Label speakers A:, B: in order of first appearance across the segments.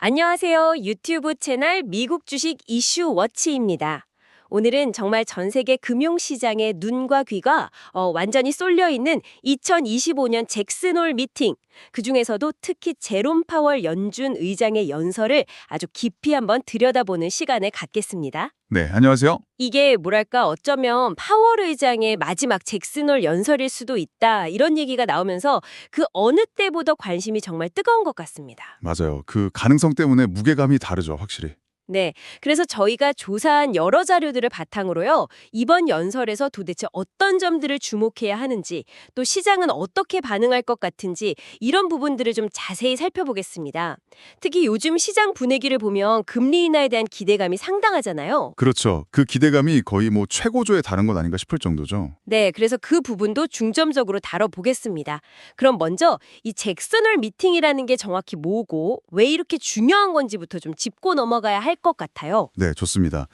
A: 안녕하세요. 유튜브 채널 미국 주식 이슈 워치입니다. 오늘은 정말 전 세계 금융시장의 눈과 귀가 완전히 쏠려 있는 2025년 잭슨홀 미팅, 그중에서도 특히 제롬 파월 연준 의장의 연설을 아주 깊이 한번 들여다보는 시간을 갖겠습니다.
B: 네, 안녕하세요.
A: 이게 뭐랄까 어쩌면 파월 의장의 마지막 잭슨홀 연설일 수도 있다, 이런 얘기가 나오면서 그 어느 때보다 관심이 정말 뜨거운 것 같습니다.
B: 맞아요. 그 가능성 때문에 무게감이 다르죠, 확실히.
A: 네, 그래서 저희가 조사한 여러 자료들을 바탕으로요, 이번 연설에서 도대체 어떤 점들을 주목해야 하는지, 또 시장은 어떻게 반응할 것 같은지, 이런 부분들을 좀 자세히 살펴보겠습니다. 특히 요즘 시장 분위기를 보면 금리 인하에 대한 기대감이 상당하잖아요.
B: 그렇죠. 그 기대감이 거의 뭐 최고조에 달한 것 아닌가 싶을 정도죠.
A: 네, 그래서 그 부분도 중점적으로 다뤄보겠습니다. 그럼 먼저 이 잭슨홀 미팅이라는 게 정확히 뭐고 왜 이렇게 중요한 건지부터 좀 짚고 넘어가야 할 것 같아요.
B: 네, 좋습니다.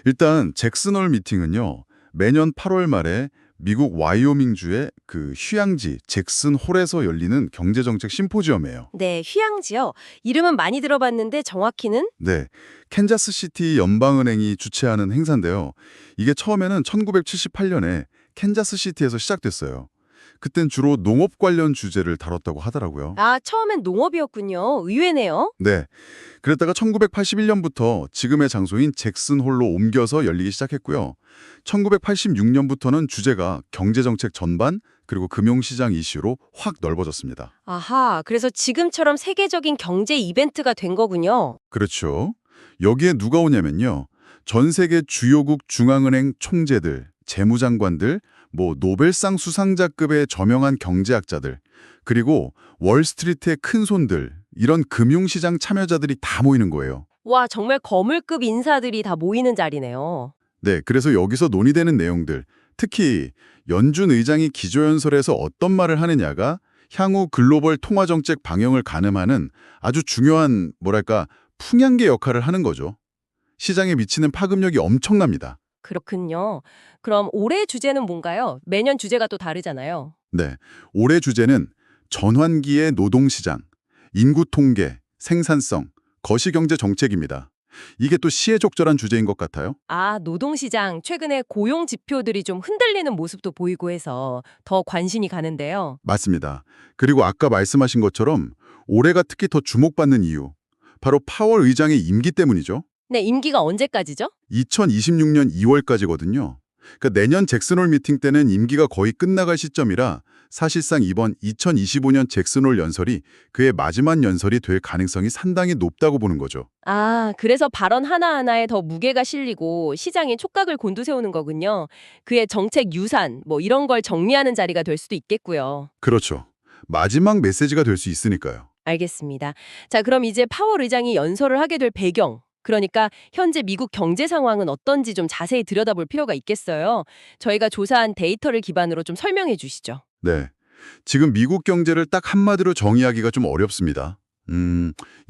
B: 일단 잭슨홀 미팅은요. 매년 8월 말에 미국 와이오밍주의 그 휴양지 잭슨홀에서 열리는 경제정책 심포지엄이에요.
A: 네, 휴양지요. 이름은 많이 들어봤는데 정확히는?
B: 네, 캔자스시티 연방은행이 주최하는 행사인데요. 이게 처음에는 1978년에 캔자스시티에서 시작됐어요. 그땐 주로 농업 관련 주제를 다뤘다고 하더라고요.
A: 아, 처음엔 농업이었군요. 의외네요.
B: 네. 그랬다가 1981년부터 지금의 장소인 잭슨홀로 옮겨서 열리기 시작했고요. 1986년부터는 주제가 경제정책 전반 그리고 금융시장 이슈로 확 넓어졌습니다.
A: 아하, 그래서 지금처럼 세계적인 경제 이벤트가 된 거군요.
B: 그렇죠. 여기에 누가 오냐면요. 전 세계 주요국 중앙은행 총재들, 재무장관들, 뭐 노벨상 수상자급의 저명한 경제학자들, 그리고 월스트리트의 큰손들, 이런 금융시장 참여자들이 다 모이는 거예요.
A: 와, 정말 거물급 인사들이 다 모이는 자리네요.
B: 네, 그래서 여기서 논의되는 내용들, 특히 연준 의장이 기조연설에서 어떤 말을 하느냐가 향후 글로벌 통화정책 방향을 가늠하는 아주 중요한, 뭐랄까, 풍향계 역할을 하는 거죠. 시장에 미치는 파급력이 엄청납니다.
A: 그렇군요. 그럼 올해 주제는 뭔가요? 매년 주제가 또 다르잖아요.
B: 네, 올해 주제는 전환기의 노동시장, 인구 통계, 생산성, 거시경제 정책입니다. 이게 또 시에 적절한 주제인 것 같아요.
A: 아, 노동시장, 최근에 고용 지표들이 좀 흔들리는 모습도 보이고 해서 더 관심이 가는데요.
B: 맞습니다. 그리고 아까 말씀하신 것처럼 올해가 특히 더 주목받는 이유, 바로 파월 의장의 임기 때문이죠.
A: 네, 임기가 언제까지죠?
B: 2026년 2월까지거든요. 그러니까 내년 잭슨홀 미팅 때는 임기가 거의 끝나갈 시점이라 사실상 이번 2025년 잭슨홀 연설이 그의 마지막 연설이 될 가능성이 상당히 높다고 보는 거죠.
A: 아, 그래서 발언 하나하나에 더 무게가 실리고 시장에 촉각을 곤두세우는 거군요. 그의 정책 유산, 뭐 이런 걸 정리하는 자리가 될 수도 있겠고요.
B: 그렇죠. 마지막 메시지가 될 수 있으니까요.
A: 알겠습니다. 자, 그럼 이제 파월 의장이 연설을 하게 될 배경, 그러니까 현재 미국 경제 상황은 어떤지 좀 자세히 들여다볼 필요가 있겠어요. 저희가 조사한 데이터를 기반으로 좀 설명해 주시죠.
B: 네. 지금 미국 경제를 딱 한마디로 정의하기가 좀 어렵습니다.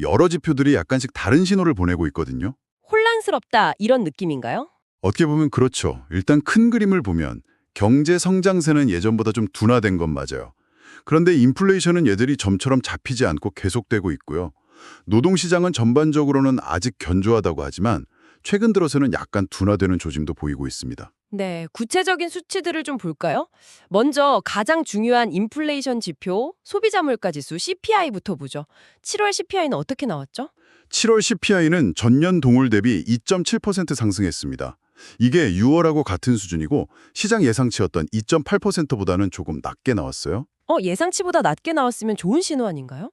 B: 여러 지표들이 약간씩 다른 신호를 보내고 있거든요.
A: 혼란스럽다, 이런 느낌인가요?
B: 어떻게 보면 그렇죠. 일단 큰 그림을 보면 경제 성장세는 예전보다 좀 둔화된 건 맞아요. 그런데 인플레이션은 얘들이 점처럼 잡히지 않고 계속되고 있고요. 노동시장은 전반적으로는 아직 견조하다고 하지만 최근 들어서는 약간 둔화되는 조짐도 보이고 있습니다.
A: 네, 구체적인 수치들을 좀 볼까요? 먼저 가장 중요한 인플레이션 지표, 소비자 물가 지수 CPI부터 보죠. 7월 CPI는 어떻게 나왔죠?
B: 7월 CPI는 전년 동월 대비 2.7% 상승했습니다. 이게 6월하고 같은 수준이고 시장 예상치였던 2.8%보다는 조금 낮게 나왔어요.
A: 예상치보다 낮게 나왔으면 좋은 신호 아닌가요?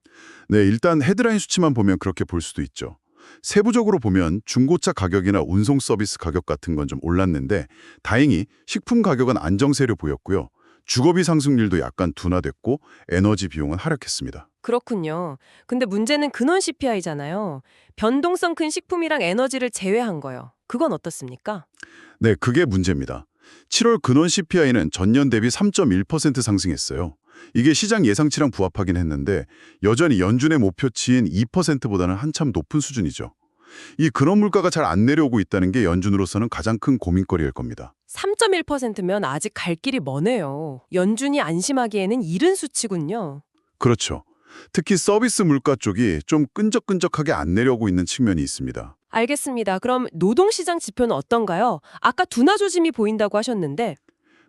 B: 네, 일단 헤드라인 수치만 보면 그렇게 볼 수도 있죠. 세부적으로 보면 중고차 가격이나 운송 서비스 가격 같은 건 좀 올랐는데 다행히 식품 가격은 안정세를 보였고요. 주거비 상승률도 약간 둔화됐고 에너지 비용은 하락했습니다.
A: 그렇군요. 근데 문제는 근원 CPI잖아요. 변동성 큰 식품이랑 에너지를 제외한 거요. 그건 어떻습니까?
B: 네, 그게 문제입니다. 7월 근원 CPI는 전년 대비 3.1% 상승했어요. 이게 시장 예상치랑 부합하긴 했는데 여전히 연준의 목표치인 2%보다는 한참 높은 수준이죠. 이 근원 물가가 잘 안 내려오고 있다는 게 연준으로서는 가장 큰 고민거리일 겁니다.
A: 3.1%면 아직 갈 길이 머네요. 연준이 안심하기에는 이른 수치군요.
B: 그렇죠. 특히 서비스 물가 쪽이 좀 끈적끈적하게 안 내려오고 있는 측면이 있습니다.
A: 알겠습니다. 그럼 노동시장 지표는 어떤가요? 아까 둔화 조짐이 보인다고 하셨는데.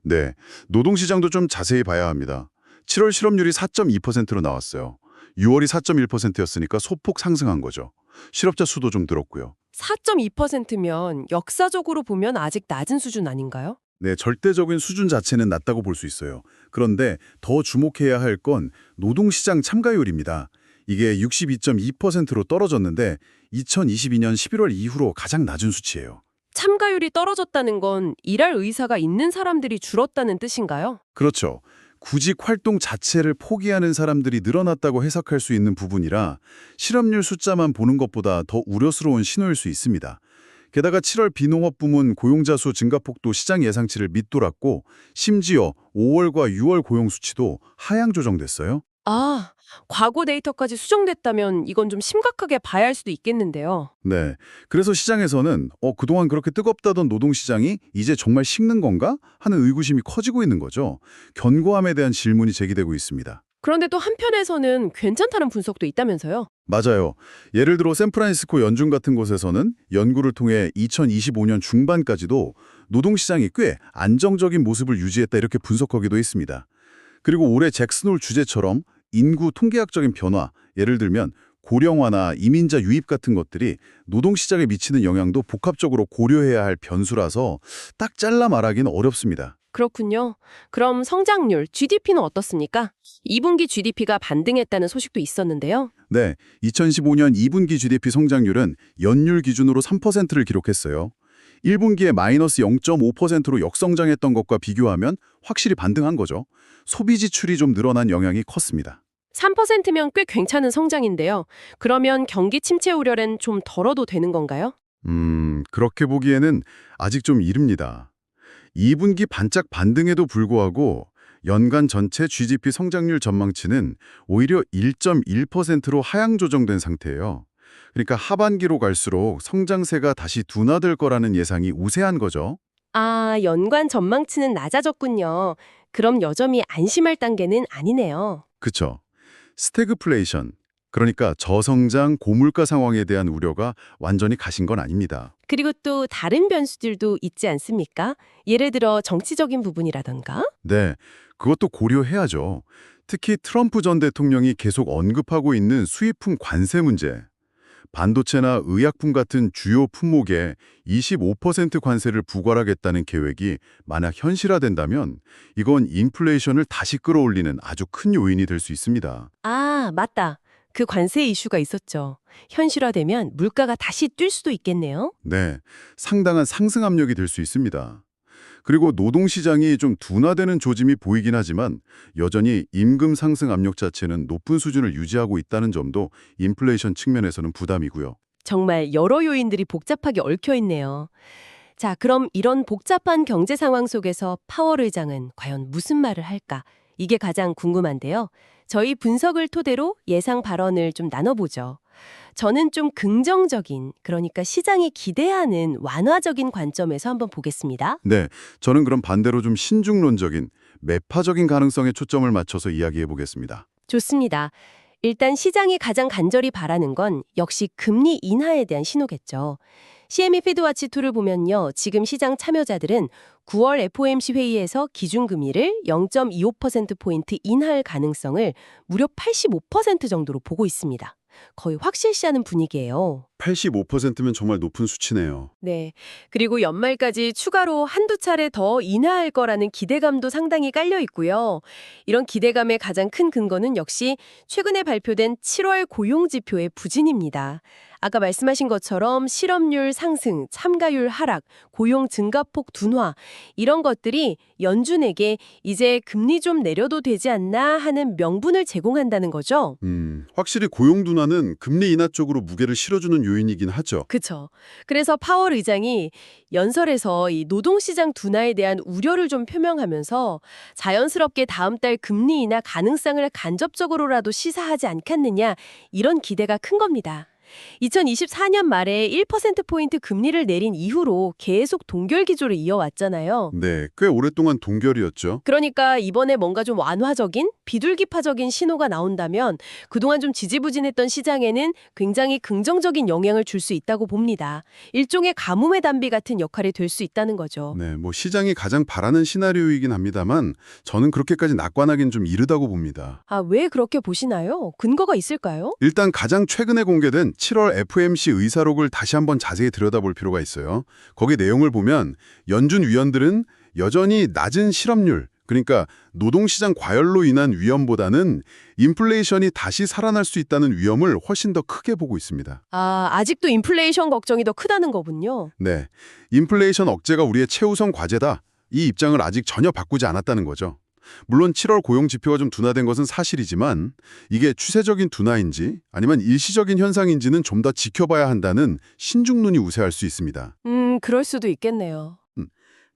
B: 네, 노동시장도 좀 자세히 봐야 합니다. 7월 실업률이 4.2%로 나왔어요. 6월이 4.1%였으니까 소폭 상승한 거죠. 실업자 수도 좀 늘었고요.
A: 4.2%면 역사적으로 보면 아직 낮은 수준 아닌가요?
B: 네, 절대적인 수준 자체는 낮다고 볼 수 있어요. 그런데 더 주목해야 할 건 노동시장 참가율입니다. 이게 62.2%로 떨어졌는데 2022년 11월 이후로 가장 낮은 수치예요.
A: 참가율이 떨어졌다는 건 일할 의사가 있는 사람들이 줄었다는 뜻인가요?
B: 그렇죠. 구직 활동 자체를 포기하는 사람들이 늘어났다고 해석할 수 있는 부분이라 실업률 숫자만 보는 것보다 더 우려스러운 신호일 수 있습니다. 게다가 7월 비농업 부문 고용자 수 증가폭도 시장 예상치를 밑돌았고 심지어 5월과 6월 고용 수치도 하향 조정됐어요.
A: 아, 과거 데이터까지 수정됐다면 이건 좀 심각하게 봐야 할 수도 있겠는데요.
B: 네. 그래서 시장에서는 그동안 그렇게 뜨겁다던 노동시장이 이제 정말 식는 건가? 하는 의구심이 커지고 있는 거죠. 견고함에 대한 질문이 제기되고 있습니다.
A: 그런데 또 한편에서는 괜찮다는 분석도 있다면서요?
B: 맞아요. 예를 들어 샌프란시스코 연준 같은 곳에서는 연구를 통해 2025년 중반까지도 노동시장이 꽤 안정적인 모습을 유지했다 이렇게 분석하기도 했습니다. 그리고 올해 잭슨홀 주제처럼 인구 통계학적인 변화, 예를 들면 고령화나 이민자 유입 같은 것들이 노동시장에 미치는 영향도 복합적으로 고려해야 할 변수라서 딱 잘라 말하기는 어렵습니다.
A: 그렇군요. 그럼 성장률, GDP는 어떻습니까? 2분기 GDP가 반등했다는 소식도 있었는데요.
B: 네, 2015년 2분기 GDP 성장률은 연율 기준으로 3%를 기록했어요. 1분기에 마이너스 0.5%로 역성장했던 것과 비교하면 확실히 반등한 거죠. 소비 지출이 좀 늘어난 영향이 컸습니다.
A: 3%면 꽤 괜찮은 성장인데요. 그러면 경기 침체 우려는 좀 덜어도 되는 건가요?
B: 그렇게 보기에는 아직 좀 이릅니다. 2분기 반짝 반등에도 불구하고 연간 전체 GDP 성장률 전망치는 오히려 1.1%로 하향 조정된 상태예요. 그러니까 하반기로 갈수록 성장세가 다시 둔화될 거라는 예상이 우세한 거죠.
A: 아, 연간 전망치는 낮아졌군요. 그럼 여전히 안심할 단계는 아니네요.
B: 그쵸. 스태그플레이션, 그러니까 저성장, 고물가 상황에 대한 우려가 완전히 가신 건 아닙니다.
A: 그리고 또 다른 변수들도 있지 않습니까? 예를 들어 정치적인 부분이라던가?
B: 네, 그것도 고려해야죠. 특히 트럼프 전 대통령이 계속 언급하고 있는 수입품 관세 문제. 반도체나 의약품 같은 주요 품목에 25% 관세를 부과하겠다는 계획이 만약 현실화된다면 이건 인플레이션을 다시 끌어올리는 아주 큰 요인이 될 수 있습니다.
A: 아, 맞다. 그 관세 이슈가 있었죠. 현실화되면 물가가 다시 뛸 수도 있겠네요.
B: 네, 상당한 상승 압력이 될 수 있습니다. 그리고 노동시장이 좀 둔화되는 조짐이 보이긴 하지만 여전히 임금 상승 압력 자체는 높은 수준을 유지하고 있다는 점도 인플레이션 측면에서는 부담이고요.
A: 정말 여러 요인들이 복잡하게 얽혀 있네요. 자, 그럼 이런 복잡한 경제 상황 속에서 파월 의장은 과연 무슨 말을 할까? 이게 가장 궁금한데요. 저희 분석을 토대로 예상 발언을 좀 나눠보죠. 저는 좀 긍정적인, 그러니까 시장이 기대하는 완화적인 관점에서 한번 보겠습니다.
B: 네, 저는 그럼 반대로 좀 신중론적인, 매파적인 가능성에 초점을 맞춰서 이야기해 보겠습니다.
A: 좋습니다. 일단 시장이 가장 간절히 바라는 건 역시 금리 인하에 대한 신호겠죠. CME 피드와치2를 보면요. 지금 시장 참여자들은 9월 FOMC 회의에서 기준금리를 0.25%포인트 인하할 가능성을 무려 85% 정도로 보고 있습니다. 거의 확실시하는 분위기예요.
B: 85%면 정말 높은 수치네요.
A: 네. 그리고 연말까지 추가로 한두 차례 더 인하할 거라는 기대감도 상당히 깔려 있고요. 이런 기대감의 가장 큰 근거는 역시 최근에 발표된 7월 고용지표의 부진입니다. 아까 말씀하신 것처럼 실업률 상승, 참가율 하락, 고용 증가폭 둔화 이런 것들이 연준에게 이제 금리 좀 내려도 되지 않나 하는 명분을 제공한다는 거죠.
B: 확실히 고용 둔화는 금리 인하 쪽으로 무게를 실어주는 요인이긴 하죠.
A: 그렇죠. 그래서 파월 의장이 연설에서 이 노동시장 둔화에 대한 우려를 좀 표명하면서 자연스럽게 다음 달 금리 인하 가능성을 간접적으로라도 시사하지 않겠느냐 이런 기대가 큰 겁니다. 2024년 말에 1%포인트 금리를 내린 이후로 계속 동결 기조를 이어왔잖아요.
B: 네, 꽤 오랫동안 동결이었죠.
A: 그러니까 이번에 뭔가 좀 완화적인, 비둘기파적인 신호가 나온다면 그동안 좀 지지부진했던 시장에는 굉장히 긍정적인 영향을 줄 수 있다고 봅니다. 일종의 가뭄의 단비 같은 역할이 될 수 있다는 거죠.
B: 네, 뭐 시장이 가장 바라는 시나리오이긴 합니다만 저는 그렇게까지 낙관하기는 좀 이르다고 봅니다.
A: 아, 왜 그렇게 보시나요? 근거가 있을까요?
B: 일단 가장 최근에 공개된 7월 FOMC 의사록을 다시 한번 자세히 들여다볼 필요가 있어요. 거기 내용을 보면 연준 위원들은 여전히 낮은 실업률, 그러니까 노동시장 과열로 인한 위험보다는 인플레이션이 다시 살아날 수 있다는 위험을 훨씬 더 크게 보고 있습니다.
A: 아, 아직도 인플레이션 걱정이 더 크다는 거군요.
B: 네, 인플레이션 억제가 우리의 최우선 과제다. 이 입장을 아직 전혀 바꾸지 않았다는 거죠. 물론 7월 고용 지표가 좀 둔화된 것은 사실이지만 이게 추세적인 둔화인지 아니면 일시적인 현상인지는 좀 더 지켜봐야 한다는 신중론이 우세할 수 있습니다.
A: 그럴 수도 있겠네요.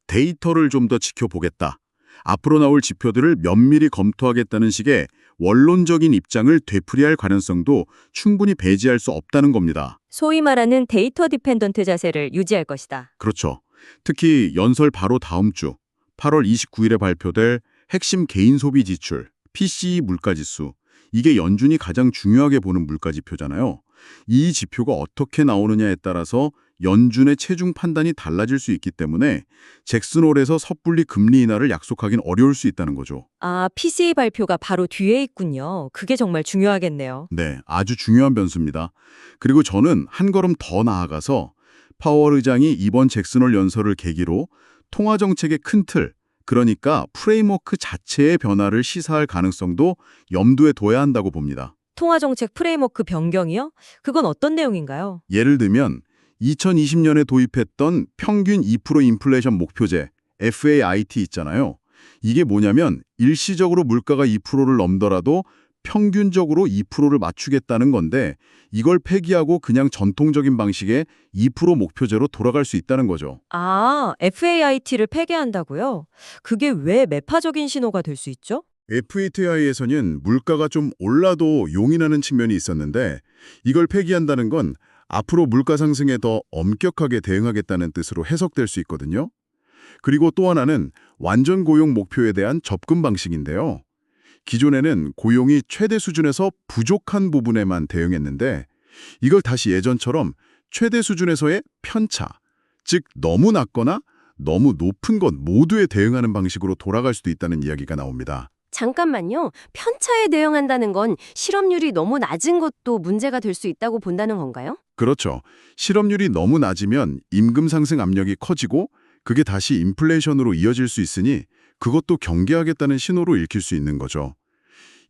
C: 데이터를 좀 더 지켜보겠다. 앞으로 나올 지표들을 면밀히 검토하겠다는 식의 원론적인 입장을 되풀이할 가능성도 충분히 배제할 수 없다는 겁니다.
D: 소위 말하는 데이터 디펜던트 자세를 유지할 것이다.
C: 그렇죠. 특히 연설 바로 다음 주 8월 29일에 발표될 핵심 개인 소비 지출, PCE 물가지수, 이게 연준이 가장 중요하게 보는 물가지표잖아요. 이 지표가 어떻게 나오느냐에 따라서 연준의 체중 판단이 달라질 수 있기 때문에 잭슨홀에서 섣불리 금리 인하를 약속하긴 어려울 수 있다는 거죠.
D: 아, PCE 발표가 바로 뒤에 있군요. 그게 정말 중요하겠네요.
C: 네, 아주 중요한 변수입니다. 그리고 저는 한 걸음 더 나아가서 파월 의장이 이번 잭슨홀 연설을 계기로 통화정책의 큰 틀, 그러니까 프레임워크 자체의 변화를 시사할 가능성도 염두에 둬야 한다고 봅니다.
D: 통화정책 프레임워크 변경이요? 그건 어떤 내용인가요?
C: 예를 들면 2020년에 도입했던 평균 2% 인플레이션 목표제, FAIT 있잖아요. 이게 뭐냐면 일시적으로 물가가 2%를 넘더라도 평균적으로 2%를 맞추겠다는 건데 이걸 폐기하고 그냥 전통적인 방식의 2% 목표제로 돌아갈 수 있다는 거죠.
D: 아, FAIT를 폐기한다고요? 그게 왜 매파적인 신호가 될 수 있죠?
B: FATI에서는 물가가 좀 올라도 용인하는 측면이 있었는데 이걸 폐기한다는 건 앞으로 물가 상승에 더 엄격하게 대응하겠다는 뜻으로 해석될 수 있거든요. 그리고 또 하나는 완전 고용 목표에 대한 접근 방식인데요. 기존에는 고용이 최대 수준에서 부족한 부분에만 대응했는데 이걸 다시 예전처럼 최대 수준에서의 편차, 즉 너무 낮거나 너무 높은 것 모두에 대응하는 방식으로 돌아갈 수도 있다는 이야기가 나옵니다.
A: 잠깐만요. 편차에 대응한다는 건 실업률이 너무 낮은 것도 문제가 될 수 있다고 본다는 건가요?
B: 그렇죠. 실업률이 너무 낮으면 임금 상승 압력이 커지고 그게 다시 인플레이션으로 이어질 수 있으니 그것도 경계하겠다는 신호로 읽힐 수 있는 거죠.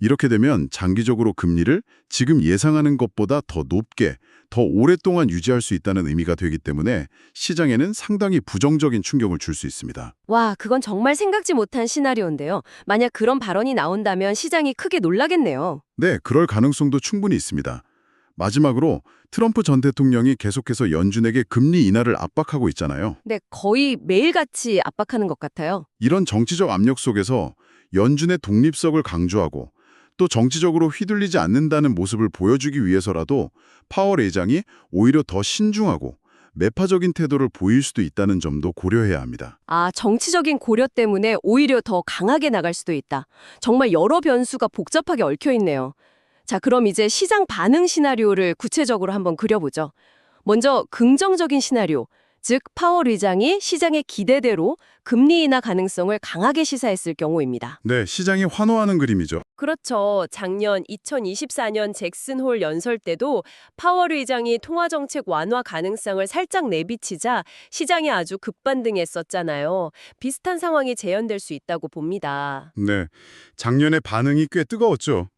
B: 이렇게 되면 장기적으로 금리를 지금 예상하는 것보다 더 높게, 더 오랫동안 유지할 수 있다는 의미가 되기 때문에 시장에는 상당히 부정적인 충격을 줄 수 있습니다.
A: 와, 그건 정말 생각지 못한 시나리오인데요. 만약 그런 발언이 나온다면 시장이 크게 놀라겠네요.
B: 네, 그럴 가능성도 충분히 있습니다. 마지막으로 트럼프 전 대통령이 계속해서 연준에게 금리 인하를 압박하고 있잖아요.
A: 네, 거의 매일같이 압박하는 것 같아요.
B: 이런 정치적 압력 속에서 연준의 독립성을 강조하고 또 정치적으로 휘둘리지 않는다는 모습을 보여주기 위해서라도 파월 의장이 오히려 더 신중하고 매파적인 태도를 보일 수도 있다는 점도 고려해야 합니다.
A: 아, 정치적인 고려 때문에 오히려 더 강하게 나갈 수도 있다. 정말 여러 변수가 복잡하게 얽혀 있네요. 자, 그럼 이제 시장 반응 시나리오를 구체적으로 한번 그려보죠. 먼저 긍정적인 시나리오, 즉 파월 의장이 시장의 기대대로 금리 인하 가능성을 강하게 시사했을 경우입니다.
B: 네, 시장이 환호하는 그림이죠.
A: 그렇죠. 작년 2024년 잭슨홀 연설 때도 파월 의장이 통화정책 완화 가능성을 살짝 내비치자 시장이 아주 급반등했었잖아요. 비슷한 상황이 재현될 수 있다고 봅니다.
B: 네, 작년에 반응이 꽤 뜨거웠죠.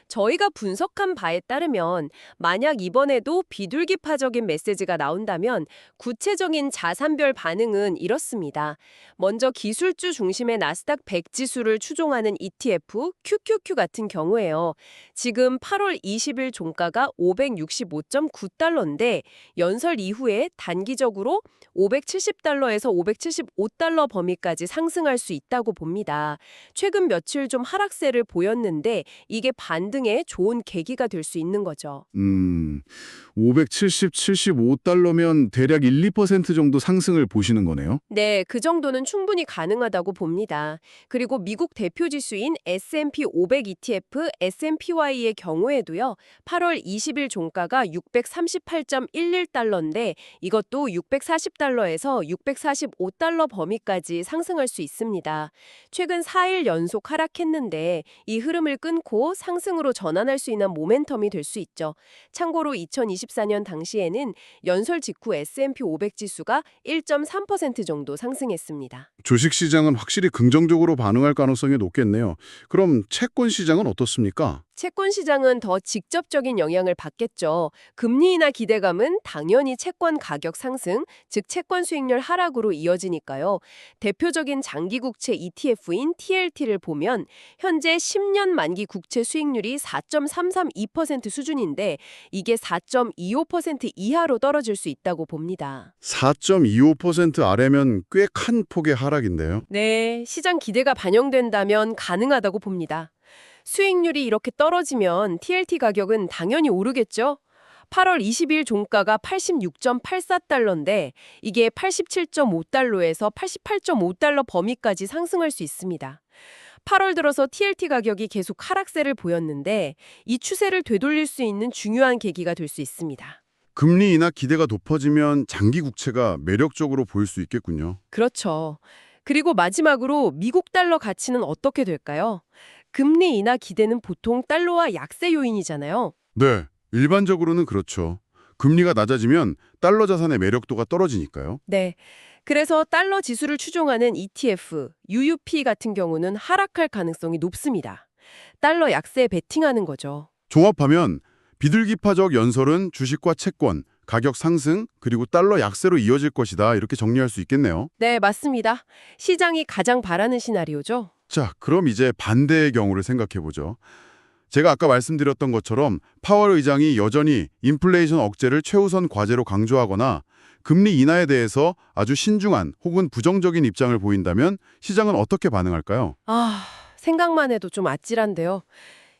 A: 저희가 분석한 바에 따르면 만약 이번에도 비둘기파적인 메시지가 나온다면 구체적인 자산별 반응은 이렇습니다. 먼저 기술주 중심의 나스닥 100 지수를 추종하는 ETF, QQQ 같은 경우에요. 지금 8월 20일 종가가 565.9달러인데 연설 이후에 단기적으로 570달러에서 575달러 범위까지 상승할 수 있다고 봅니다. 최근 며칠 좀 하락세를 보였는데 이게 반등 상승에 좋은 계기가 될 수 있는 거죠.
E: 75달러면 대략 1, 2% 정도 상승을 보시는 거네요.
A: 네, 그 정도는 충분히 가능하다고 봅니다. 그리고 미국 대표 지수인 S&P 500 ETF S&PY의 경우에도요. 8월 20일 종가가 638.11달러인데 이것도 640달러에서 645달러 범위까지 상승할 수 있습니다. 최근 4일 연속 하락했는데 이 흐름을 끊고 상승으로 전환할 수 있는 모멘텀이 될 수 있죠. 참고로 2024년 당시에는 연설 직후 S&P 500 지수가 1.3% 정도 상승했습니다.
E: 주식시장은 확실히 긍정적으로 반응할 가능성이 높겠네요. 그럼 채권 시장은 어떻습니까?
A: 채권 시장은 더 직접적인 영향을 받겠죠. 금리 인하 기대감은 당연히 채권 가격 상승, 즉 채권 수익률 하락으로 이어지니까요. 대표적인 장기 국채 ETF인 TLT를 보면 현재 10년 만기 국채 수익률이 4.332% 수준인데 이게 4.25% 이하로 떨어질 수 있다고 봅니다.
E: 4.25% 아래면 꽤 큰 폭의 하락인데요.
A: 네, 시장 기대가 반영된다면 가능하다고 봅니다. 수익률이 이렇게 떨어지면 TLT 가격은 당연히 오르겠죠? 8월 20일 종가가 86.84달러인데 이게 87.5달러에서 88.5달러 범위까지 상승할 수 있습니다. 8월 들어서 TLT 가격이 계속 하락세를 보였는데 이 추세를 되돌릴 수 있는 중요한 계기가 될 수 있습니다.
E: 금리 인하 기대가 높아지면 장기 국채가 매력적으로 보일 수 있겠군요.
A: 그렇죠. 그리고 마지막으로 미국 달러 가치는 어떻게 될까요? 금리 인하 기대는 보통 달러와 약세 요인이잖아요.
E: 네, 일반적으로는 그렇죠. 금리가 낮아지면 달러 자산의 매력도가 떨어지니까요.
A: 네. 그래서 달러 지수를 추종하는 ETF, UUP 같은 경우는 하락할 가능성이 높습니다. 달러 약세에 베팅하는 거죠.
E: 종합하면 비둘기파적 연설은 주식과 채권, 가격 상승, 그리고 달러 약세로 이어질 것이다. 이렇게 정리할 수 있겠네요.
A: 네, 맞습니다. 시장이 가장 바라는 시나리오죠.
E: 자, 그럼 이제 반대의 경우를 생각해보죠. 제가 아까 말씀드렸던 것처럼 파월 의장이 여전히 인플레이션 억제를 최우선 과제로 강조하거나 금리 인하에 대해서 아주 신중한 혹은 부정적인 입장을 보인다면 시장은 어떻게 반응할까요?
A: 생각만 해도 좀 아찔한데요.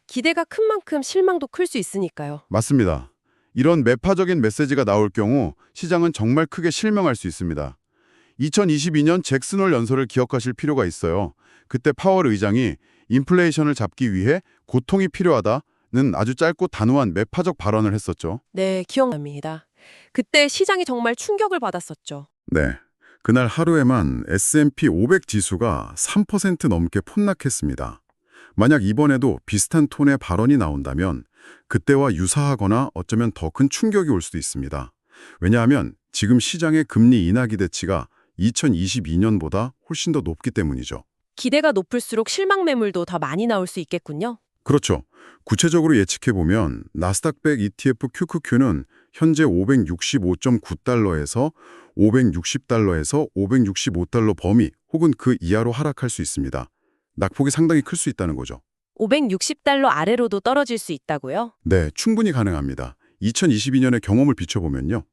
A: 기대가 큰 만큼 실망도 클 수 있으니까요.
E: 맞습니다. 이런 매파적인 메시지가 나올 경우 시장은 정말 크게 실망할 수 있습니다. 2022년 잭슨홀 연설을 기억하실 필요가 있어요. 그때 파월 의장이 인플레이션을 잡기 위해 고통이 필요하다는 아주 짧고 단호한 매파적 발언을 했었죠.
A: 네, 기억납니다. 그때 시장이 정말 충격을 받았었죠.
C: 네. 그날 하루에만 S&P 500 지수가 3% 넘게 폭락했습니다. 만약 이번에도 비슷한 톤의 발언이 나온다면 그때와 유사하거나 어쩌면 더 큰 충격이 올 수도 있습니다. 왜냐하면 지금 시장의 금리 인하 기대치가 2022년보다 훨씬 더 높기 때문이죠.
A: 기대가 높을수록 실망 매물도 더 많이 나올 수 있겠군요.
C: 그렇죠. 구체적으로 예측해보면 나스닥 100 ETF QQQ는 현재 565.9달러에서 560달러에서 565달러 범위 혹은 그 이하로 하락할 수 있습니다. 낙폭이 상당히 클 수 있다는 거죠.
A: 560달러 아래로도 떨어질 수 있다고요?
C: 네, 충분히 가능합니다. 2022년의 경험을 비춰보면요.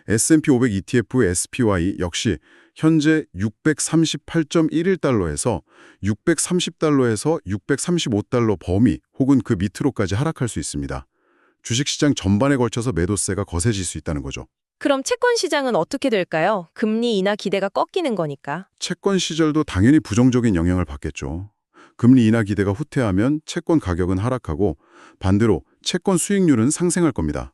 C: S&P 500 ETF SPY 역시 현재 638.11달러에서 630달러에서 635달러 범위 혹은 그 밑으로까지 하락할 수 있습니다. 주식시장 전반에 걸쳐서 매도세가 거세질 수 있다는 거죠.
A: 그럼 채권 시장은 어떻게 될까요? 금리 인하 기대가 꺾이는 거니까.
C: 채권 시절도 당연히 부정적인 영향을 받겠죠. 금리 인하 기대가 후퇴하면 채권 가격은 하락하고 반대로 채권 수익률은 상승할 겁니다.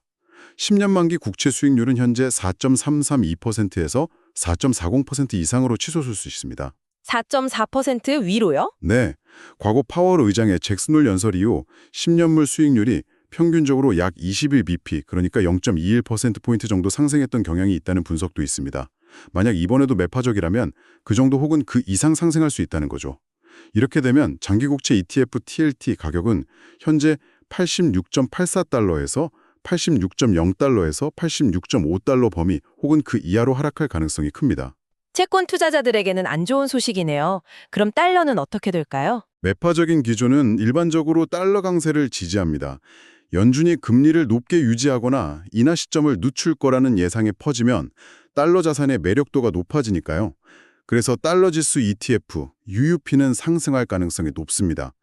C: 10년 만기 국채 수익률은 현재 4.332%에서 4.40% 이상으로 치솟을 수 있습니다.
A: 4.4% 위로요?
C: 네, 과거 파월 의장의 잭슨홀 연설 이후 10년물 수익률이 평균적으로 약 21bp, 그러니까 0.21%포인트 정도 상승했던 경향이 있다는 분석도 있습니다. 만약 이번에도 매파적이라면 그 정도 혹은 그 이상 상승할 수 있다는 거죠. 이렇게 되면 장기국채 ETF TLT 가격은 현재 86.84달러에서 86.0달러에서 86.5달러 범위 혹은 그 이하로 하락할 가능성이 큽니다.
A: 채권 투자자들에게는 안 좋은 소식이네요. 그럼 달러는 어떻게 될까요?
C: 매파적인 기조는 일반적으로 달러 강세를 지지합니다. 연준이 금리를 높게 유지하거나 인하 시점을 늦출 거라는 예상에 퍼지면 달러 자산의 매력도가 높아지니까요. 그래서 달러 지수 ETF, UUP는 상승할 가능성이 높습니다.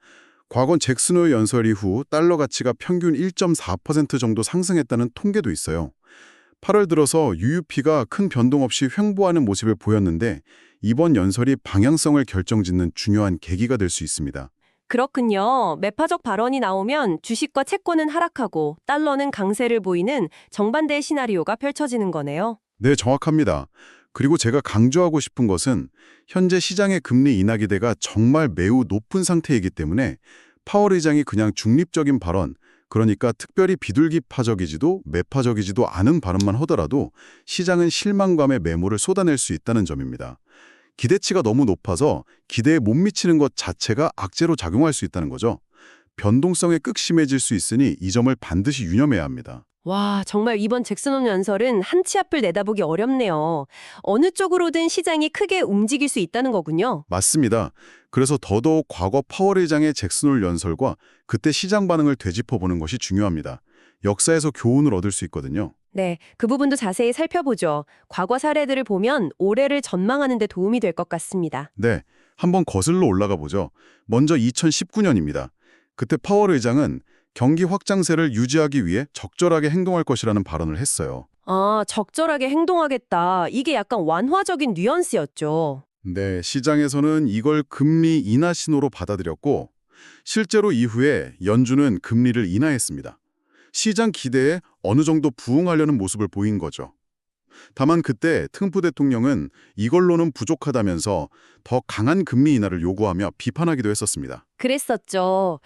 E: 과거 잭슨홀 연설 이후 달러 가치가 평균 1.4% 정도 상승했다는 통계도 있어요. 8월 들어서 UUP가 큰 변동 없이 횡보하는 모습을 보였는데 이번 연설이 방향성을 결정짓는 중요한 계기가 될 수 있습니다.
A: 그렇군요. 매파적 발언이 나오면 주식과 채권은 하락하고 달러는 강세를 보이는 정반대의 시나리오가 펼쳐지는 거네요.
E: 네, 정확합니다. 그리고 제가 강조하고 싶은 것은 현재 시장의 금리 인하 기대가 정말 매우 높은 상태이기 때문에 파월 의장이 그냥 중립적인 발언, 그러니까 특별히 비둘기파적이지도 매파적이지도 않은 발언만 하더라도 시장은 실망감의 매물을 쏟아낼 수 있다는 점입니다. 기대치가 너무 높아서 기대에 못 미치는 것 자체가 악재로 작용할 수 있다는 거죠. 변동성에 극심해질 수 있으니 이 점을 반드시 유념해야 합니다.
A: 와, 정말 이번 잭슨홀 연설은 한 치 앞을 내다보기 어렵네요. 어느 쪽으로든 시장이 크게 움직일 수 있다는 거군요.
E: 맞습니다. 그래서 더더욱 과거 파월 의장의 잭슨홀 연설과 그때 시장 반응을 되짚어보는 것이 중요합니다. 역사에서 교훈을 얻을 수 있거든요.
A: 네, 그 부분도 자세히 살펴보죠. 과거 사례들을 보면 올해를 전망하는 데 도움이 될 것 같습니다.
E: 네, 한번 거슬러 올라가 보죠. 먼저 2019년입니다. 그때 파월 의장은 경기 확장세를 유지하기 위해 적절하게 행동할 것이라는 발언을 했어요.
A: 아, 적절하게 행동하겠다. 이게 약간 완화적인 뉘앙스였죠.
E: 네, 시장에서는 이걸 금리 인하 신호로 받아들였고 실제로 이후에 연준은 금리를 인하했습니다. 시장 기대에 어느 정도 부응하려는 모습을 보인 거죠. 다만 그때 트럼프 대통령은 이걸로는 부족하다면서 더 강한 금리 인하를 요구하며 비판하기도 했었습니다.
A: 그랬었죠.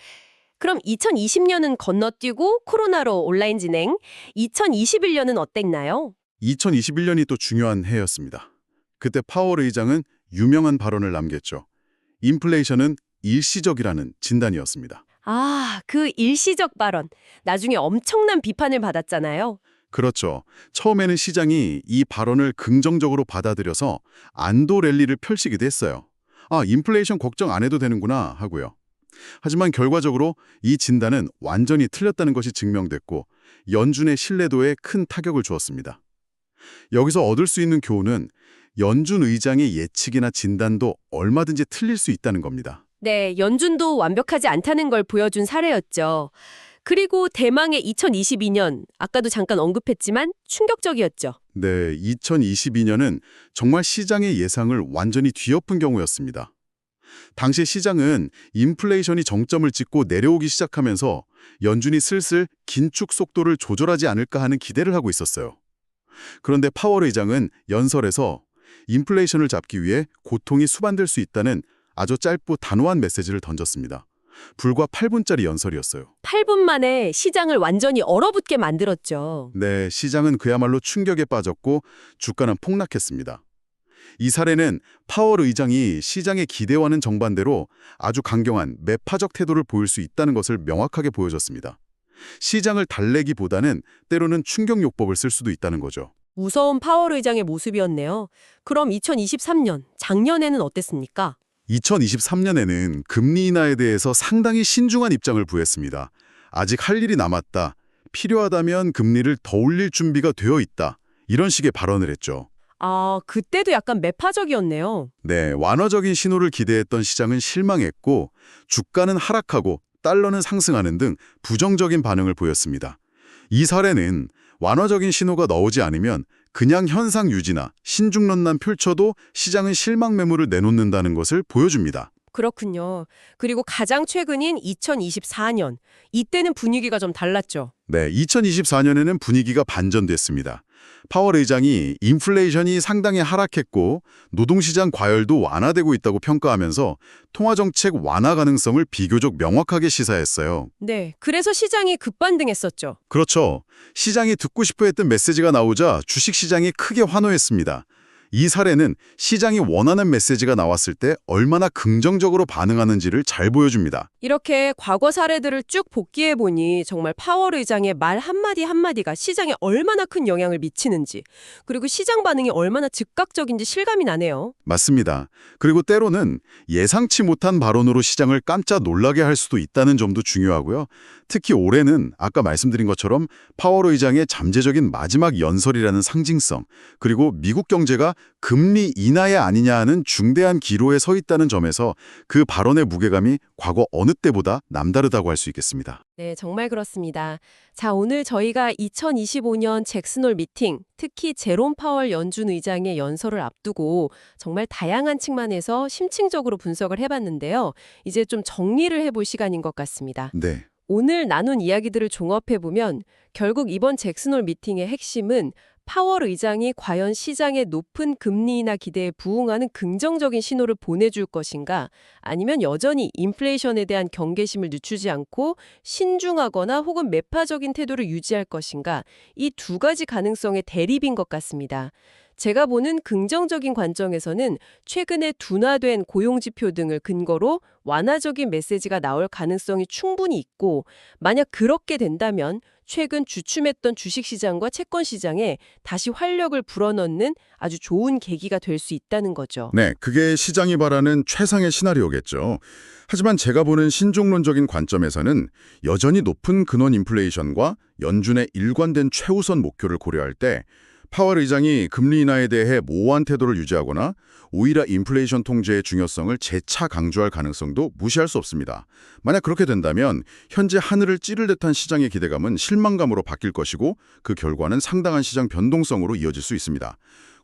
A: 그럼 2020년은 건너뛰고 코로나로 온라인 진행, 2021년은 어땠나요?
E: 2021년이 또 중요한 해였습니다. 그때 파월 의장은 유명한 발언을 남겼죠. 인플레이션은 일시적이라는 진단이었습니다.
A: 아, 그 일시적 발언. 나중에 엄청난 비판을 받았잖아요.
E: 그렇죠. 처음에는 시장이 이 발언을 긍정적으로 받아들여서 안도 랠리를 펼치기도 했어요. 아, 인플레이션 걱정 안 해도 되는구나 하고요. 하지만 결과적으로 이 진단은 완전히 틀렸다는 것이 증명됐고 연준의 신뢰도에 큰 타격을 주었습니다. 여기서 얻을 수 있는 교훈은 연준 의장의 예측이나 진단도 얼마든지 틀릴 수 있다는 겁니다.
A: 네, 연준도 완벽하지 않다는 걸 보여준 사례였죠. 그리고 대망의 2022년, 아까도 잠깐 언급했지만 충격적이었죠.
E: 네, 2022년은 정말 시장의 예상을 완전히 뒤엎은 경우였습니다. 당시 시장은 인플레이션이 정점을 찍고 내려오기 시작하면서 연준이 슬슬 긴축 속도를 조절하지 않을까 하는 기대를 하고 있었어요. 그런데 파월 의장은 연설에서 인플레이션을 잡기 위해 고통이 수반될 수 있다는 아주 짧고 단호한 메시지를 던졌습니다. 불과 8분짜리 연설이었어요.
A: 8분 만에 시장을 완전히 얼어붙게 만들었죠.
E: 네, 시장은 그야말로 충격에 빠졌고 주가는 폭락했습니다. 이 사례는 파월 의장이 시장의 기대와는 정반대로 아주 강경한 매파적 태도를 보일 수 있다는 것을 명확하게 보여줬습니다. 시장을 달래기보다는 때로는 충격요법을 쓸 수도 있다는 거죠.
A: 무서운 파월 의장의 모습이었네요. 그럼 2023년, 작년에는 어땠습니까?
E: 2023년에는 금리 인하에 대해서 상당히 신중한 입장을 부였습니다. 아직 할 일이 남았다. 필요하다면 금리를 더 올릴 준비가 되어 있다. 이런 식의 발언을 했죠.
A: 아, 그때도 약간 매파적이었네요.
E: 네, 완화적인 신호를 기대했던 시장은 실망했고 주가는 하락하고 달러는 상승하는 등 부정적인 반응을 보였습니다. 이 사례는 완화적인 신호가 나오지 않으면 그냥 현상 유지나 신중론만 펼쳐도 시장은 실망 매물을 내놓는다는 것을 보여줍니다.
A: 그렇군요. 그리고 가장 최근인 2024년. 이때는 분위기가 좀 달랐죠.
E: 네, 2024년에는 분위기가 반전됐습니다. 파월 의장이 인플레이션이 상당히 하락했고 노동시장 과열도 완화되고 있다고 평가하면서 통화정책 완화 가능성을 비교적 명확하게 시사했어요.
A: 네, 그래서 시장이 급반등했었죠.
E: 그렇죠. 시장이 듣고 싶어 했던 메시지가 나오자 주식시장이 크게 환호했습니다. 이 사례는 시장이 원하는 메시지가 나왔을 때 얼마나 긍정적으로 반응하는지를 잘 보여줍니다.
A: 이렇게 과거 사례들을 쭉 복기해보니 정말 파월 의장의 말 한마디 한마디가 시장에 얼마나 큰 영향을 미치는지, 그리고 시장 반응이 얼마나 즉각적인지 실감이 나네요.
E: 맞습니다. 그리고 때로는 예상치 못한 발언으로 시장을 깜짝 놀라게 할 수도 있다는 점도 중요하고요. 특히 올해는 아까 말씀드린 것처럼 파월 의장의 잠재적인 마지막 연설이라는 상징성, 그리고 미국 경제가
B: 금리 인하야 아니냐 하는 중대한 기로에 서 있다는 점에서 그 발언의 무게감이 과거 어느 때보다 남다르다고 할 수 있겠습니다.
A: 네, 정말 그렇습니다. 자, 오늘 저희가 2025년 잭슨홀 미팅, 특히 제롬 파월 연준 의장의 연설을 앞두고 정말 다양한 측면에서 심층적으로 분석을 해봤는데요. 이제 좀 정리를 해볼 시간인 것 같습니다.
B: 네.
A: 오늘 나눈 이야기들을 종합해보면 결국 이번 잭슨홀 미팅의 핵심은 파월 의장이 과연 시장의 높은 금리 인하 기대에 부응하는 긍정적인 신호를 보내줄 것인가, 아니면 여전히 인플레이션에 대한 경계심을 늦추지 않고 신중하거나 혹은 매파적인 태도를 유지할 것인가, 이 두 가지 가능성의 대립인 것 같습니다. 제가 보는 긍정적인 관점에서는 최근에 둔화된 고용지표 등을 근거로 완화적인 메시지가 나올 가능성이 충분히 있고, 만약 그렇게 된다면 최근 주춤했던 주식시장과 채권시장에 다시 활력을 불어넣는 아주 좋은 계기가 될 수 있다는 거죠.
E: 네, 그게 시장이 바라는 최상의 시나리오겠죠. 하지만 제가 보는 신중론적인 관점에서는 여전히 높은 근원 인플레이션과 연준의 일관된 최우선 목표를 고려할 때 파월 의장이 금리 인하에 대해 모호한 태도를 유지하거나 오히려 인플레이션 통제의 중요성을 재차 강조할 가능성도 무시할 수 없습니다. 만약 그렇게 된다면 현재 하늘을 찌를 듯한 시장의 기대감은 실망감으로 바뀔 것이고 그 결과는 상당한 시장 변동성으로 이어질 수 있습니다.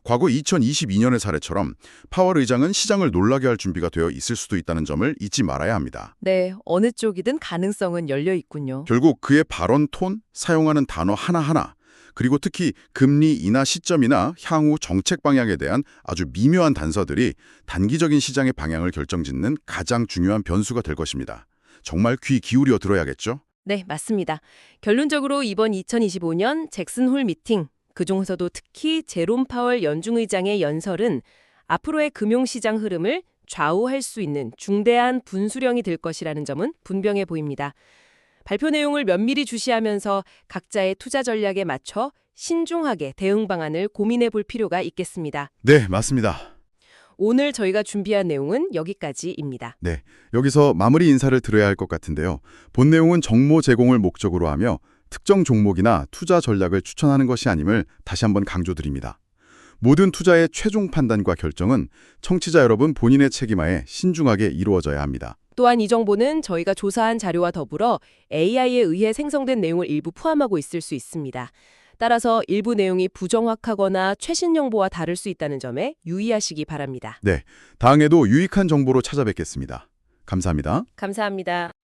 E: 과거 2022년의 사례처럼 파월 의장은 시장을 놀라게 할 준비가 되어 있을 수도 있다는 점을 잊지 말아야 합니다.
D: 네, 어느 쪽이든 가능성은 열려 있군요.
E: 결국 그의 발언 톤, 사용하는 단어 하나하나, 그리고 특히 금리 인하 시점이나 향후 정책 방향에 대한 아주 미묘한 단서들이 단기적인 시장의 방향을 결정짓는 가장 중요한 변수가 될 것입니다. 정말 귀 기울여 들어야겠죠?
A: 네, 맞습니다. 결론적으로 이번 2025년 잭슨홀 미팅, 그중에서도 특히 제롬 파월 연준 의장의 연설은 앞으로의 금융시장 흐름을 좌우할 수 있는 중대한 분수령이 될 것이라는 점은 분명해 보입니다. 발표 내용을 면밀히 주시하면서 각자의 투자 전략에 맞춰 신중하게 대응 방안을 고민해 볼 필요가 있겠습니다.
E: 네, 맞습니다.
A: 오늘 저희가 준비한 내용은 여기까지입니다.
E: 네, 여기서 마무리 인사를 드려야 할 것 같은데요. 본 내용은 정보 제공을 목적으로 하며 특정 종목이나 투자 전략을 추천하는 것이 아님을 다시 한번 강조드립니다. 모든 투자의 최종 판단과 결정은 청취자 여러분 본인의 책임하에 신중하게 이루어져야 합니다.
A: 또한 이 정보는 저희가 조사한 자료와 더불어 AI에 의해 생성된 내용을 일부 포함하고 있을 수 있습니다. 따라서 일부 내용이 부정확하거나 최신 정보와 다를 수 있다는 점에 유의하시기 바랍니다.
E: 네, 다음에도 유익한 정보로 찾아뵙겠습니다. 감사합니다.
A: 감사합니다.